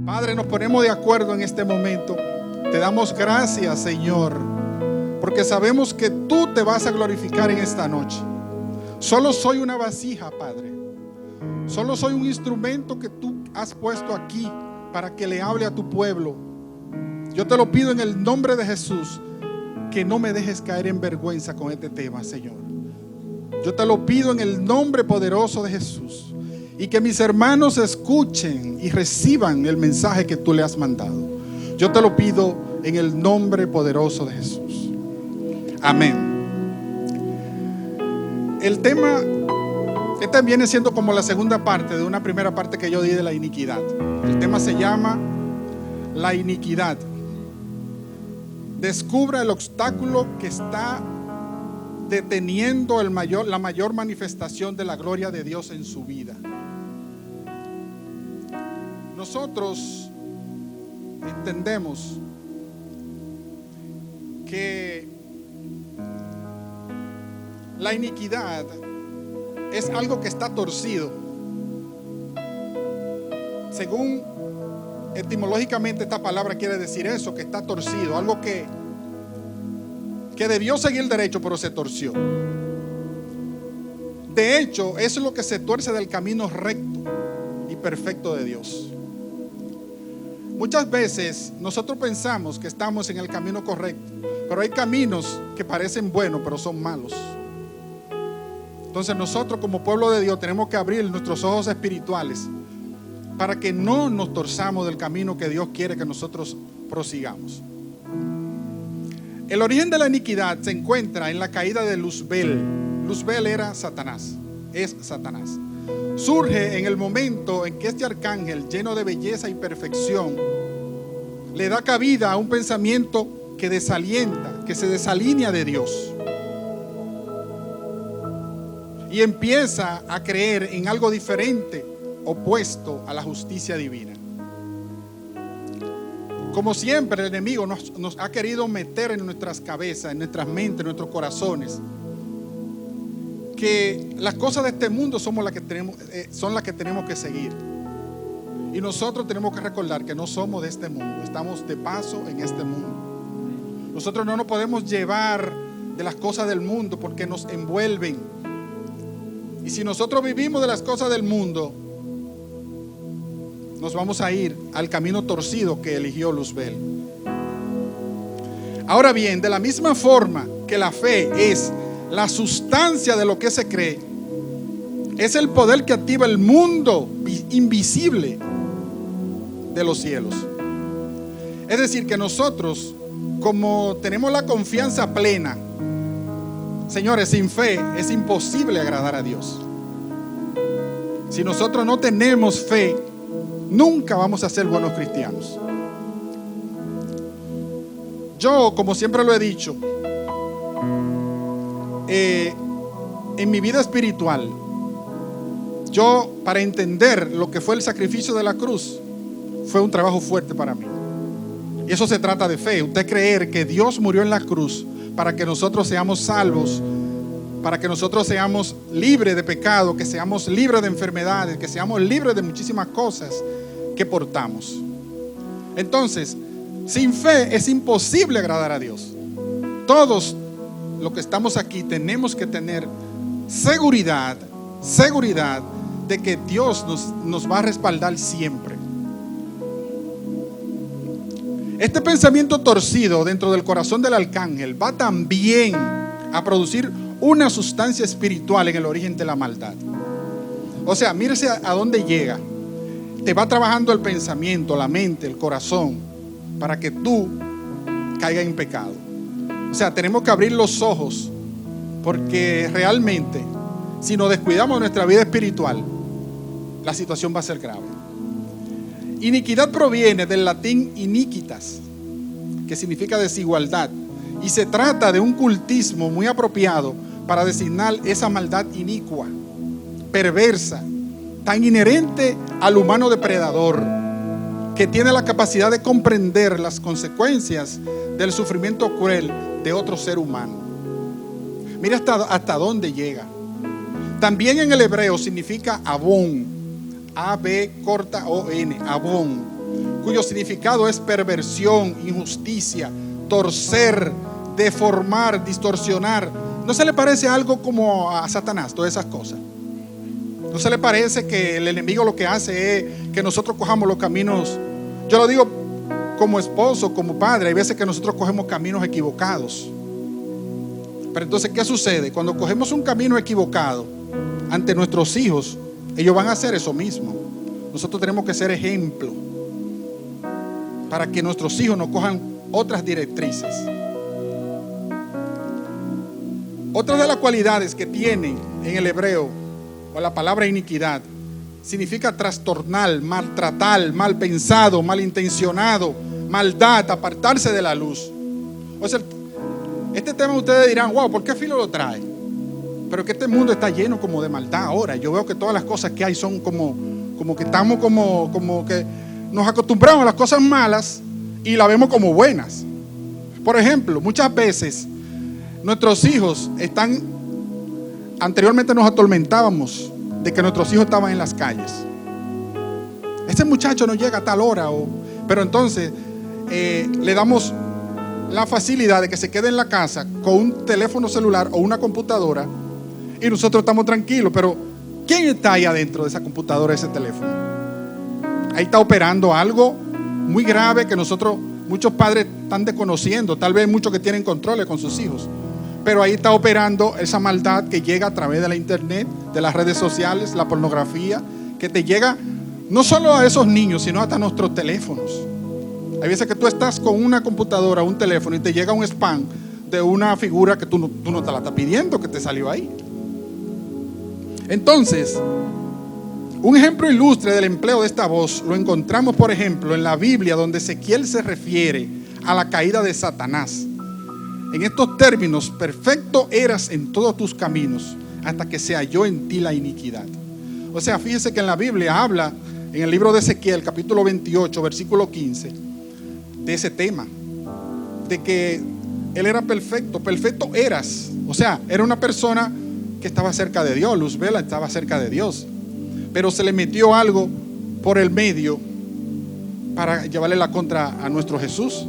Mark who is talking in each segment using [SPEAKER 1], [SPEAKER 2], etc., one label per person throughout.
[SPEAKER 1] Padre, nos ponemos de acuerdo en este momento. Te damos gracias, Señor, porque sabemos que tú te vas a glorificar en esta noche. Solo soy una vasija, Padre. Solo soy un instrumento que tú has puesto aquí para que le hable a tu pueblo. Yo te lo pido en el nombre de Jesús, que no me dejes caer en vergüenza con este tema, Señor. Yo te lo pido en el nombre poderoso de Jesús, y que mis hermanos escuchen y reciban el mensaje que tú le has mandado. Yo te lo pido en el nombre poderoso de Jesús. Amén. El tema, este viene siendo como la segunda parte de una primera parte que yo di de la iniquidad. El tema se llama la iniquidad. Descubra el obstáculo que está deteniendo la mayor manifestación de la gloria de Dios en su vida. Nosotros entendemos que la iniquidad es algo que está torcido. Según etimológicamente esta palabra quiere decir eso, que está torcido, algo que debió seguir derecho pero se torció. De hecho, eso es lo que se tuerce del camino recto y perfecto de Dios. Muchas veces nosotros pensamos que estamos en el camino correcto, pero hay caminos que parecen buenos pero son malos. Entonces nosotros como pueblo de Dios tenemos que abrir nuestros ojos espirituales para que no nos torzamos del camino que Dios quiere que nosotros prosigamos. El origen de la iniquidad se encuentra en la caída de Luzbel. Luzbel era Satanás, es Satanás. Surge en el momento en que este arcángel, lleno de belleza y perfección, le da cabida a un pensamiento que desalienta, que se desalinea de Dios. Y empieza a creer en algo diferente, opuesto a la justicia divina. Como siempre, el enemigo nos ha querido meter en nuestras cabezas, en nuestras mentes, en nuestros corazones, que las cosas de este mundo son las que tenemos que seguir. Y nosotros tenemos que recordar que no somos de este mundo, estamos de paso en este mundo. Nosotros no nos podemos llevar de las cosas del mundo porque nos envuelven. Y si nosotros vivimos de las cosas del mundo, nos vamos a ir al camino torcido que eligió Luzbel. Ahora bien, de la misma forma que la fe es la sustancia de lo que se cree, es el poder que activa el mundo invisible de los cielos. Es decir, que nosotros, como tenemos la confianza plena, señores, sin fe es imposible agradar a Dios. Si nosotros no tenemos fe, nunca vamos a ser buenos cristianos. Yo, como siempre lo he dicho, en mi vida espiritual, yo, para entender lo que fue el sacrificio de la cruz, fue un trabajo fuerte para mí. Y eso se trata de fe. Usted creer que Dios murió en la cruz para que nosotros seamos salvos, para que nosotros seamos libres de pecado, que seamos libres de enfermedades, que seamos libres de muchísimas cosas que portamos. Entonces, sin fe es imposible agradar a Dios. Todos los que estamos aquí tenemos que tener seguridad de que Dios nos va a respaldar siempre. Este pensamiento torcido dentro del corazón del arcángel va también a producir una sustancia espiritual en el origen de la maldad. O sea, mírese a dónde llega. Te va trabajando el pensamiento, la mente, el corazón, para que tú caigas en pecado. O sea, tenemos que abrir los ojos, porque realmente, si nos descuidamos de nuestra vida espiritual, la situación va a ser grave. Iniquidad proviene del latín iniquitas, que significa desigualdad, y se trata de un cultismo muy apropiado para designar esa maldad inicua, perversa, tan inherente al humano depredador, que tiene la capacidad de comprender las consecuencias del sufrimiento cruel de otro ser humano. Mira hasta dónde llega. También en el hebreo significa abón, A-B-O-N, abón, cuyo significado es perversión, injusticia, torcer, deformar, distorsionar. ¿No se le parece algo como a Satanás, todas esas cosas? ¿No se le parece que el enemigo lo que hace es que nosotros cojamos los caminos? Yo lo digo como esposo, como padre, hay veces que nosotros cogemos caminos equivocados. Pero entonces, ¿qué sucede? Cuando cogemos un camino equivocado ante nuestros hijos, ellos van a hacer eso mismo. Nosotros tenemos que ser ejemplo para que nuestros hijos no cojan otras directrices. Otra de las cualidades que tiene en el hebreo, o la palabra iniquidad, significa trastornar, maltratar, mal pensado, malintencionado, maldad, apartarse de la luz. O sea, este tema ustedes dirán, wow, ¿por qué Filo lo trae? Pero que este mundo está lleno como de maldad ahora. Yo veo que todas las cosas que hay son como que estamos como que nos acostumbramos a las cosas malas y las vemos como buenas. Por ejemplo, muchas veces nuestros hijos anteriormente nos atormentábamos de que nuestros hijos estaban en las calles. Ese muchacho no llega a tal hora, pero entonces le damos la facilidad de que se quede en la casa con un teléfono celular o una computadora y nosotros estamos tranquilos. Pero ¿quién está ahí adentro de esa computadora, ese teléfono? Ahí está operando algo muy grave que muchos padres están desconociendo. Tal vez muchos que tienen controles con sus hijos, pero ahí está operando esa maldad que llega a través de la internet, de las redes sociales, la pornografía, que te llega no solo a esos niños, sino hasta nuestros teléfonos. Hay veces que tú estás con una computadora, un teléfono, y te llega un spam de una figura que tú no te la estás pidiendo, que te salió ahí. Entonces, un ejemplo ilustre del empleo de esta voz lo encontramos, por ejemplo, en la Biblia, donde Ezequiel se refiere a la caída de Satanás. En estos términos: perfecto eras en todos tus caminos, hasta que se halló en ti la iniquidad. O sea, fíjese que en la Biblia habla, en el libro de Ezequiel, capítulo 28, versículo 15, de ese tema, de que él era perfecto eras. O sea, era una persona que estaba cerca de Dios. Luzbel estaba cerca de Dios, pero se le metió algo por el medio para llevarle la contra a nuestro Jesús.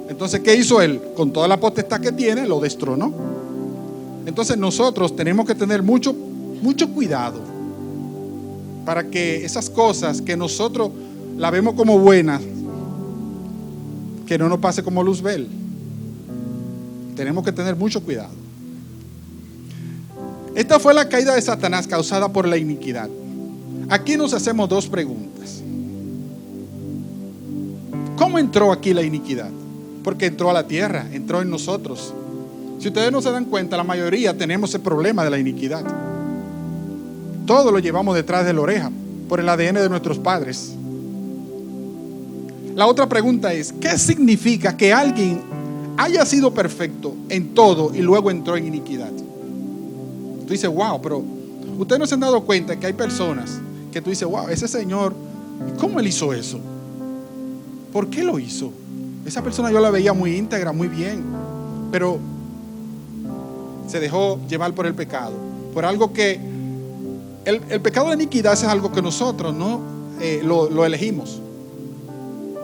[SPEAKER 1] Entonces, ¿qué hizo él? Con toda la potestad que tiene, lo destronó. Entonces nosotros tenemos que tener mucho cuidado para que esas cosas que nosotros la vemos como buenas, que no nos pase como Luzbel. Tenemos que tener mucho cuidado. Esta fue la caída de Satanás causada por la iniquidad. Aquí nos hacemos dos preguntas. ¿Cómo entró aquí la iniquidad? Porque entró a la tierra, entró en nosotros. Si ustedes no se dan cuenta, la mayoría tenemos el problema de la iniquidad. Todo lo llevamos detrás de la oreja por el ADN de nuestros padres. La otra pregunta es: ¿qué significa que alguien haya sido perfecto en todo y luego entró en iniquidad? Tú dices, wow, pero ustedes no se han dado cuenta que hay personas que tú dices, wow, ese señor, ¿cómo él hizo eso? ¿Por qué lo hizo? Esa persona yo la veía muy íntegra, muy bien, pero se dejó llevar por el pecado, por algo que el pecado de iniquidad es algo que nosotros no lo elegimos.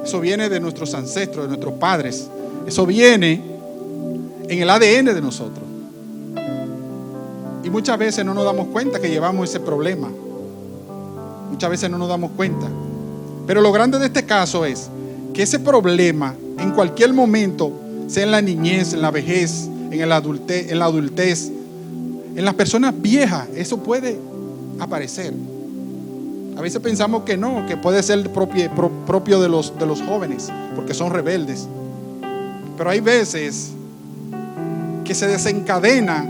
[SPEAKER 1] Eso viene de nuestros ancestros, de nuestros padres. Eso viene en el ADN de nosotros. Y muchas veces no nos damos cuenta que llevamos ese problema. Muchas veces no nos damos cuenta. Pero lo grande de este caso es que ese problema en cualquier momento, sea en la niñez, en la vejez, en la adultez, en las personas viejas, eso puede aparecer. A veces pensamos que no, que puede ser propio de los jóvenes, porque son rebeldes. Pero hay veces que se desencadena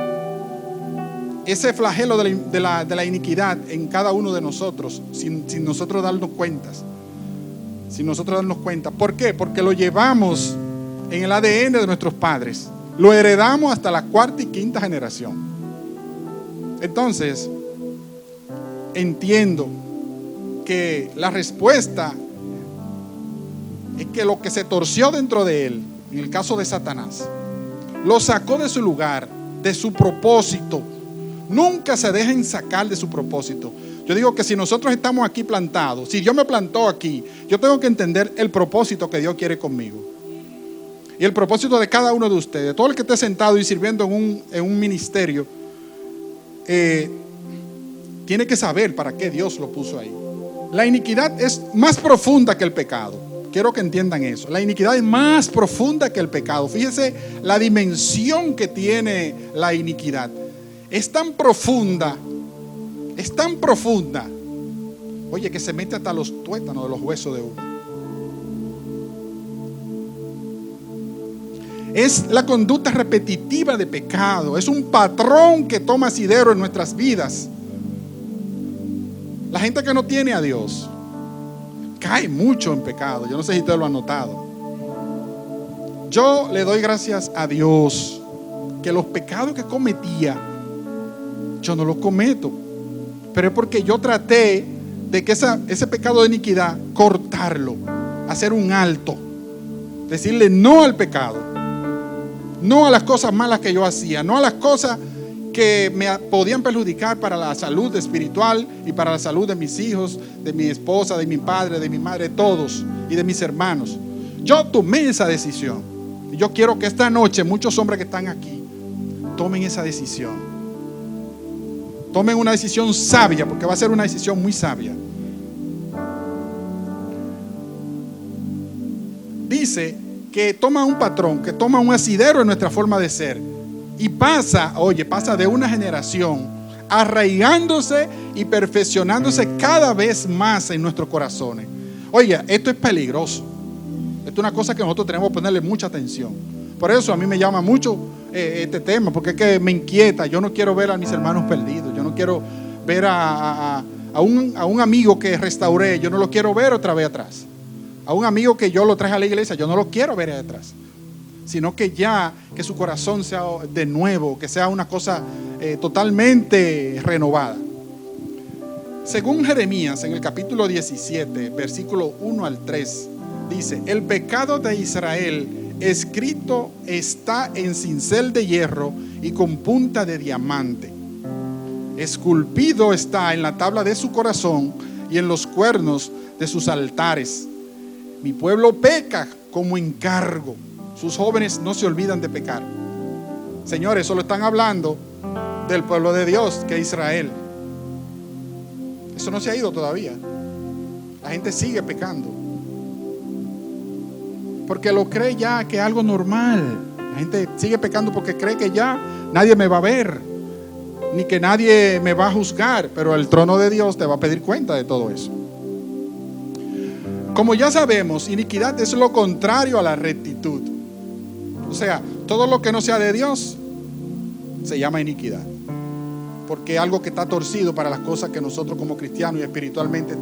[SPEAKER 1] ese flagelo de la iniquidad en cada uno de nosotros, sin nosotros darnos cuenta. ¿Por qué? Porque lo llevamos en el ADN de nuestros padres. Lo heredamos hasta la cuarta y quinta generación. Entonces, entiendo que la respuesta es que lo que se torció dentro de él, en el caso de Satanás, lo sacó de su lugar, de su propósito. Nunca se dejen sacar de su propósito. Yo digo que si nosotros estamos aquí plantados, si Dios me plantó aquí, yo tengo que entender el propósito que Dios quiere conmigo. Y el propósito de cada uno de ustedes, todo el que esté sentado y sirviendo en un ministerio, tiene que saber para qué Dios lo puso ahí. La iniquidad es más profunda que el pecado. Quiero que entiendan eso. La iniquidad es más profunda que el pecado. Fíjese la dimensión que tiene la iniquidad. Es tan profunda, oye, que se mete hasta los tuétanos de los huesos de uno. Es la conducta repetitiva de pecado. Es un patrón que toma asidero en nuestras vidas. La gente que no tiene a Dios cae mucho en pecado. Yo no sé si ustedes lo han notado. Yo le doy gracias a Dios que los pecados que cometía, yo no los cometo. Pero es porque yo traté de que ese pecado de iniquidad, cortarlo, hacer un alto, decirle no al pecado, no a las cosas malas que yo hacía, no a las cosas que me podían perjudicar para la salud espiritual y para la salud de mis hijos, de mi esposa, de mi padre, de mi madre, de todos y de mis hermanos. Yo tomé esa decisión. Y yo quiero que esta noche muchos hombres que están aquí tomen esa decisión. Tomen una decisión sabia, porque va a ser una decisión muy sabia. Dice que toma un patrón, que toma un asidero en nuestra forma de ser. Y pasa de una generación arraigándose y perfeccionándose cada vez más en nuestros corazones. Oye, esto es peligroso. Esto es una cosa que nosotros tenemos que ponerle mucha atención. Por eso a mí me llama mucho este tema, porque es que me inquieta. Yo no quiero ver a mis hermanos perdidos. Yo no quiero ver a un amigo que restauré. Yo no lo quiero ver otra vez atrás. A un amigo que yo lo traje a la iglesia, yo no lo quiero ver ahí atrás. Sino que que su corazón sea de nuevo, que sea una cosa totalmente renovada. Según Jeremías, en el capítulo 17, versículo 1 al 3, dice: el pecado de Israel escrito está en cincel de hierro y con punta de diamante. Esculpido está en la tabla de su corazón y en los cuernos de sus altares. Mi pueblo peca como encargo. Sus jóvenes no se olvidan de pecar. Señores, solo están hablando del pueblo de Dios, que es Israel. Eso no se ha ido todavía. La gente sigue pecando, porque lo cree ya que es algo normal. La gente sigue pecando porque cree que ya nadie me va a ver, ni que nadie me va a juzgar. Pero el trono de Dios te va a pedir cuenta de todo eso. Como ya sabemos, iniquidad es lo contrario a la rectitud. O sea, todo lo que no sea de Dios se llama iniquidad, porque es algo que está torcido para las cosas que nosotros como cristianos y espiritualmente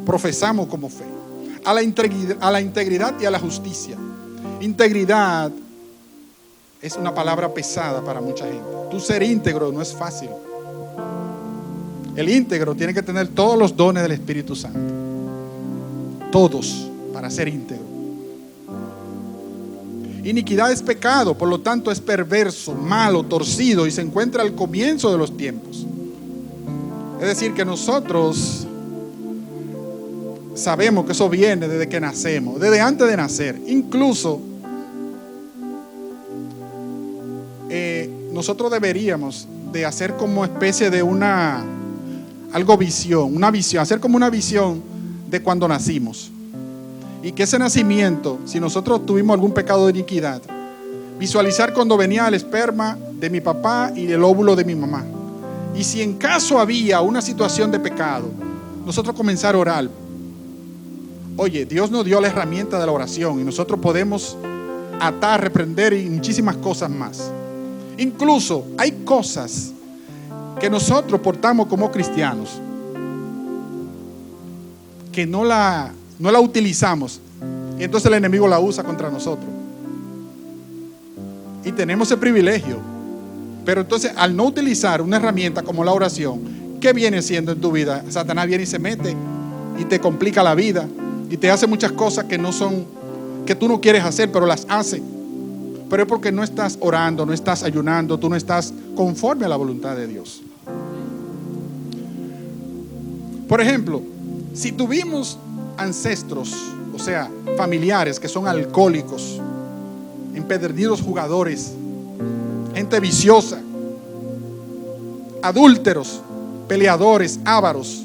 [SPEAKER 1] profesamos como fe. A la integridad y a la justicia. Integridad es una palabra pesada para mucha gente. Tú ser íntegro no es fácil. El íntegro tiene que tener todos los dones del Espíritu Santo. Todos, para ser íntegro. Iniquidad es pecado, por lo tanto es perverso, malo, torcido y se encuentra al comienzo de los tiempos. Es decir, que nosotros sabemos que eso viene desde que nacemos, desde antes de nacer. Incluso nosotros deberíamos de hacer como especie de una visión, hacer como una visión de cuando nacimos. Y que ese nacimiento, si nosotros tuvimos algún pecado de iniquidad, visualizar cuando venía el esperma de mi papá y el óvulo de mi mamá. Y si en caso había una situación de pecado, nosotros comenzar a orar. Oye, Dios nos dio la herramienta de la oración y nosotros podemos atar, reprender y muchísimas cosas más. Incluso hay cosas que nosotros portamos como cristianos que no la utilizamos, y entonces el enemigo la usa contra nosotros. Y tenemos el privilegio, pero entonces al no utilizar una herramienta como la oración, ¿qué viene siendo en tu vida? Satanás viene y se mete y te complica la vida y te hace muchas cosas que no son, que tú no quieres hacer, pero las hace. Pero es porque no estás orando, no estás ayunando, tú no estás conforme a la voluntad de Dios. Por ejemplo, si tuvimos ancestros, o sea, familiares que son alcohólicos, empedernidos jugadores, gente viciosa, adúlteros, peleadores, ávaros,